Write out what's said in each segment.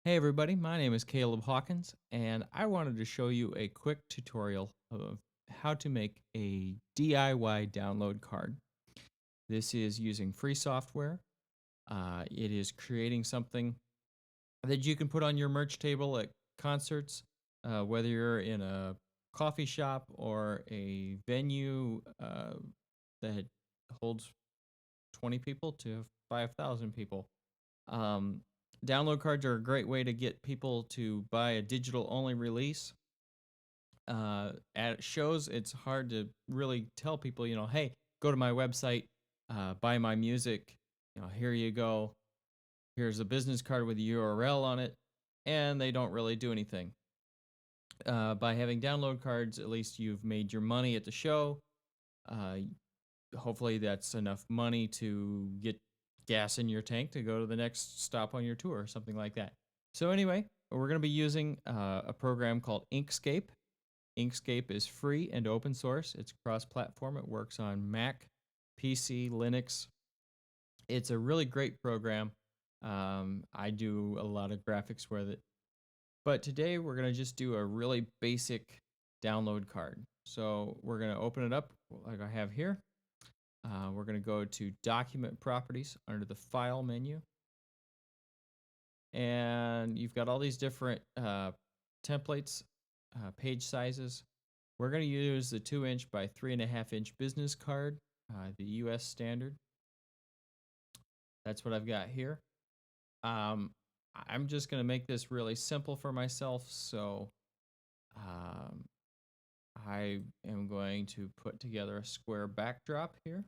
Hey everybody, my name is Caleb Hawkins, and I wanted to show you a quick tutorial of how to make a DIY download card. This is using free software. It is creating something that you can put on your merch table at concerts, whether you're in a coffee shop or a venue that holds 20 people to 5,000 people. Um, Download cards are a great way to get people to buy a digital only release. At shows, it's hard to really tell people, hey, go to my website, buy my music. Here you go. Here's a business card with a URL on it, and they don't really do anything. By having download cards, at least you've made your money at the show. Uh, Hopefully, that's enough money to get gas in your tank to go to the next stop on your tour or something like that. So anyway, we're going to be using a program called Inkscape. Inkscape is free and open source. It's cross-platform. It works on Mac, PC, Linux. It's a really great program. I do a lot of graphics with it. But today we're going to just do a really basic download card. So we're going to open it up like I have here. We're going to go to Document Properties under the File menu. And you've got all these different templates, page sizes. We're going to use the 2-inch by 3.5-inch business card, the US standard. That's what I've got here. I'm just going to make this really simple for myself, so I am going to put together a square backdrop here.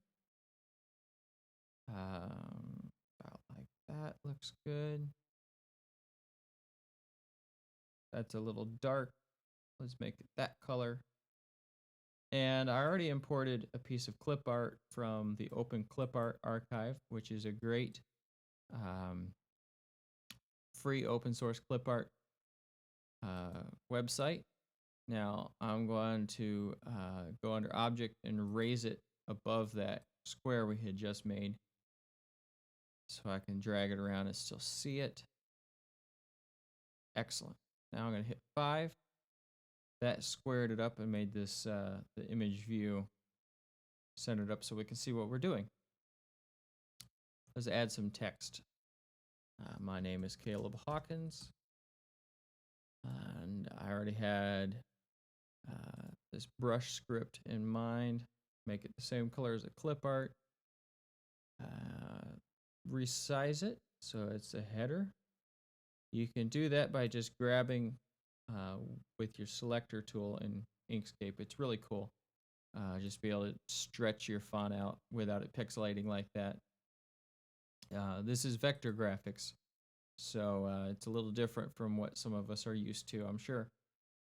About like that, looks good. That's a little dark. Let's make it that color. And I already imported a piece of clip art from the Open Clip Art Archive, which is a great free open source clip art website. Now I'm going to go under Object and raise it above that square we had just made, so I can drag it around and still see it. Excellent. Now I'm going to hit 5. That squared it up and made this the image view centered up so we can see what we're doing. Let's add some text. My name is Caleb Hawkins, and I already had this brush script in mind. Make it the same color as the clip art. Resize it so it's a header. You can do that by just grabbing with your selector tool in Inkscape. It's really cool. Just be able to stretch your font out without it pixelating like that. This is vector graphics, so it's a little different from what some of us are used to, I'm sure.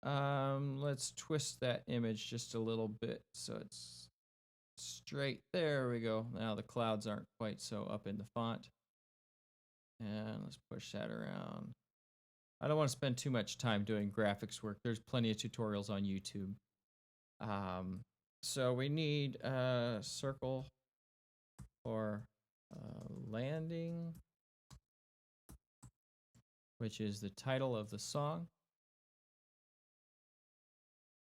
Let's twist that image just a little bit so it's straight. There we go. Now the clouds aren't quite so up in the font. And let's push that around. I don't want to spend too much time doing graphics work. There's plenty of tutorials on YouTube. So we need a circle for landing, which is the title of the song.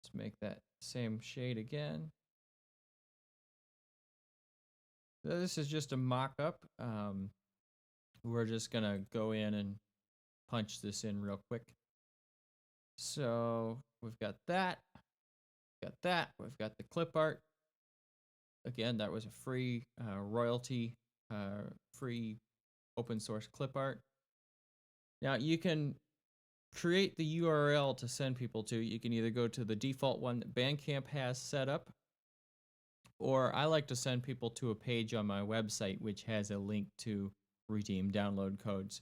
Let's make that same shade again. So this is just a mock-up. We're just gonna go in and punch this in real quick. So we've got that. We've got the clip art. Again, that was a free royalty free open source clip art. Now you can create the URL to send people to. You can either go to the default one that Bandcamp has set up, or I like to send people to a page on my website which has a link to redeem download codes.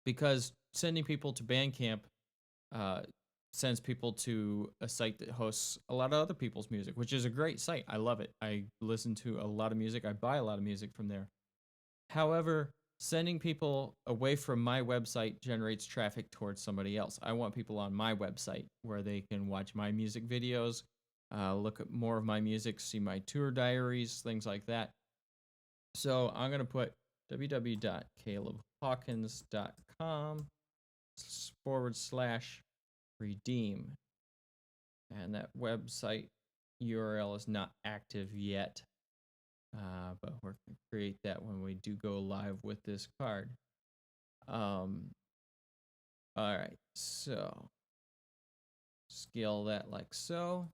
Because sending people to Bandcamp sends people to a site that hosts a lot of other people's music, which is a great site. I love it. I listen to a lot of music. I buy a lot of music from there. However, sending people away from my website generates traffic towards somebody else. I want people on my website where they can watch my music videos, look at more of my music, see my tour diaries, things like that. So I'm going to put www.calebhawkins.com/redeem. And that website URL is not active yet, but we're going to create that when we do go live with this card. All right, so scale that like so.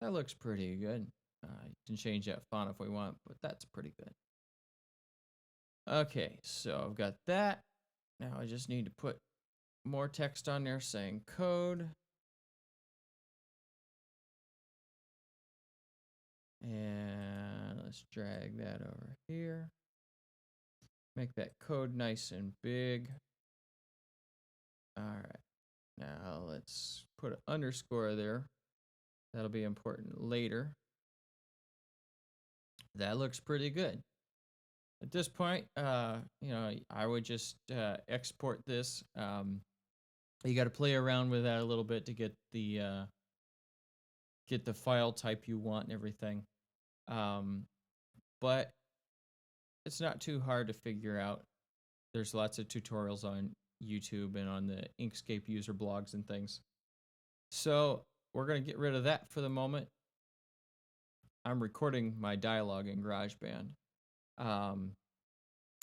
That looks pretty good. You can change that font if we want, but that's pretty good. Okay, so I've got that. Now I just need to put more text on there saying code. And let's drag that over here. Make that code nice and big. All right. Now let's put an underscore there. That'll be important later. That looks pretty good. At this point, I would just export this. You got to play around with that a little bit to get the file type you want and everything. But it's not too hard to figure out. There's lots of tutorials on YouTube and on the Inkscape user blogs and things. So we're going to get rid of that for the moment. I'm recording my dialogue in GarageBand.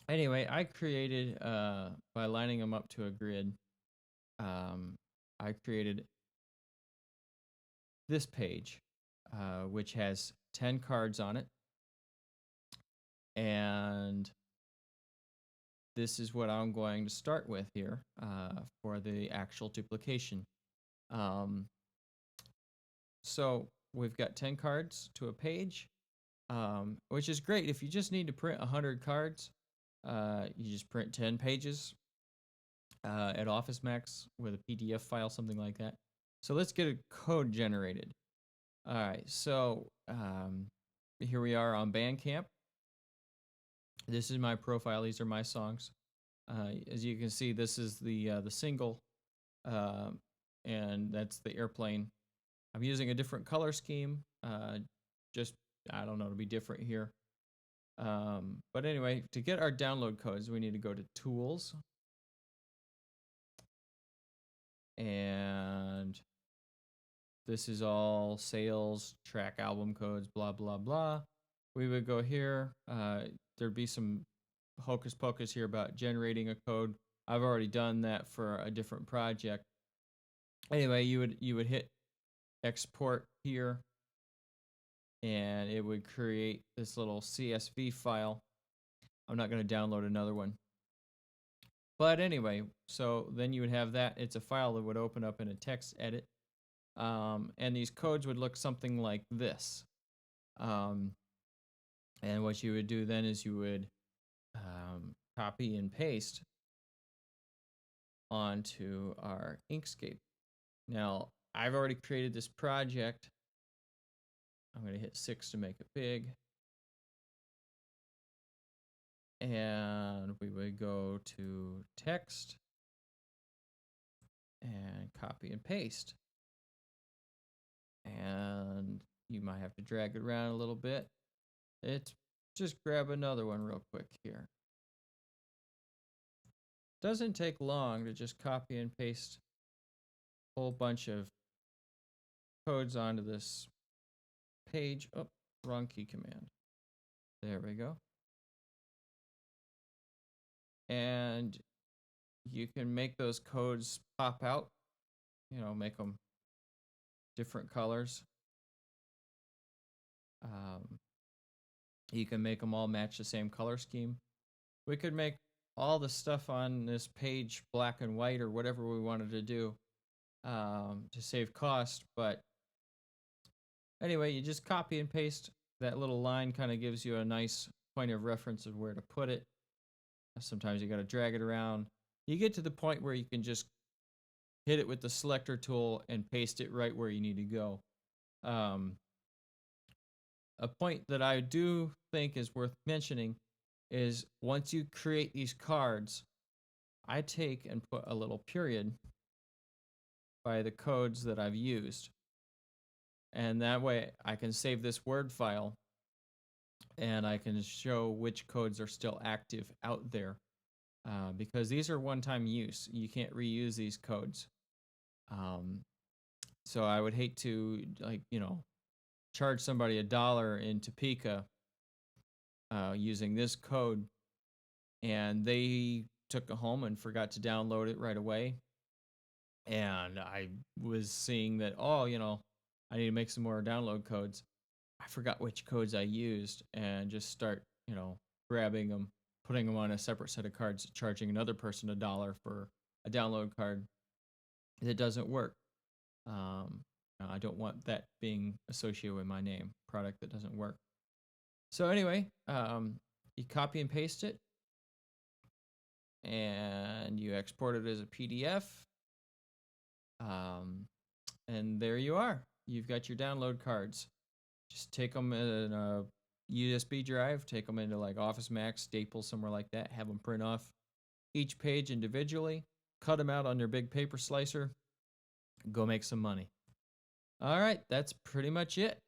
Anyway, I created, by lining them up to a grid, I created this page, which has 10 cards on it. And this is what I'm going to start with here for the actual duplication. So we've got 10 cards to a page, which is great. If you just need to print 100 cards, you just print 10 pages at Office Max with a PDF file, something like that. So let's get a code generated. All right, so here we are on Bandcamp. This is my profile. These are my songs. As you can see, this is the single, and that's the airplane. I'm using a different color scheme, just, I don't know, to be different here. But anyway, to get our download codes, we need to go to Tools. And this is all sales, track album codes, blah, blah, blah. We would go here. There'd be some hocus pocus here about generating a code. I've already done that for a different project. Anyway, you would hit export here, and it would create this little CSV file. I'm not going to download another one. But anyway, so then you would have that. It's a file that would open up in a text edit. And these codes would look something like this. And what you would do then is you would copy and paste onto our Inkscape. Now, I've already created this project. I'm going to hit 6 to make it big. And we would go to text and copy and paste. And you might have to drag it around a little bit. It's just grab another one real quick here. Doesn't take long to just copy and paste a whole bunch of codes onto this page. Oh, wrong key command. There we go. And you can make those codes pop out, make them different colors. You can make them all match the same color scheme. We could make all the stuff on this page black and white or whatever we wanted to do to save cost. But anyway, you just copy and paste. That little line kind of gives you a nice point of reference of where to put it. Sometimes you got to drag it around. You get to the point where you can just hit it with the selector tool and paste it right where you need to go. A point that I do think is worth mentioning is once you create these cards, I take and put a little period by the codes that I've used. And that way I can save this Word file and I can show which codes are still active out there, because these are one-time use. You can't reuse these codes. Um, so I would hate to, like, charge somebody $1 in Topeka using this code, and they took it home and forgot to download it right away. And I was seeing that, oh, I need to make some more download codes. I forgot which codes I used, and just start, grabbing them, putting them on a separate set of cards, charging another person $1 for a download card that doesn't work. I don't want that being associated with my name, product that doesn't work. So anyway, you copy and paste it, and you export it as a PDF. And there you are. You've got your download cards. Just take them in a USB drive, take them into like Office Max, Staples, somewhere like that, have them print off each page individually, cut them out on your big paper slicer, go make some money. All right, that's pretty much it.